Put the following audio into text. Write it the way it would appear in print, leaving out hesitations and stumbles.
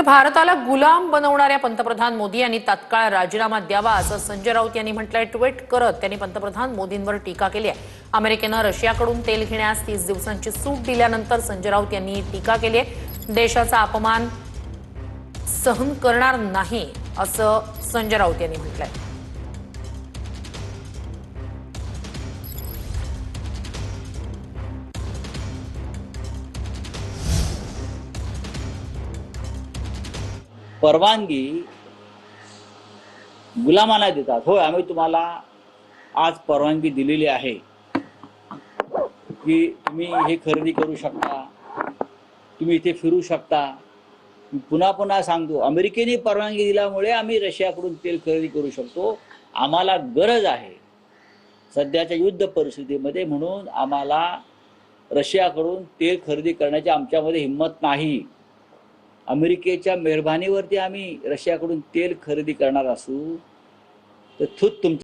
तर भारताला गुलाम बनवणाऱ्या पंतप्रधान मोदी यांनी तात्काळ राजीनामा द्यावा असं संजय राऊत यांनी म्हटलंय। ट्विट करत त्यांनी पंतप्रधान मोदींवर टीका केली आहे। अमेरिकेनं रशियाकडून तेल घेण्यास 30 दिवसांची सूट दिल्यानंतर संजय राऊत यांनी टीका केली आहे। देशाचा अपमान सहन करणार नाही असं संजय राऊत यांनी म्हटलंय। परवानगी गुलामांना देतात। होय, आम्ही तुम्हाला आज परवानगी दिलेली आहे की तुम्ही हे खरेदी करू शकता, तुम्ही इथे फिरू शकता। पुन्हा पुन्हा सांगतो, अमेरिकेने परवानगी दिल्यामुळे आम्ही रशियाकडून तेल खरेदी करू शकतो। आम्हाला गरज आहे सध्याच्या युद्ध परिस्थितीमध्ये, म्हणून आम्हाला रशियाकडून तेल खरेदी करण्याची आमच्यामध्ये हिंमत नाही। अमेरिकेच्या मेहरबानीवरती आम्ही रशियाकडून तेल खरेदी करणार असू तर तुमच्या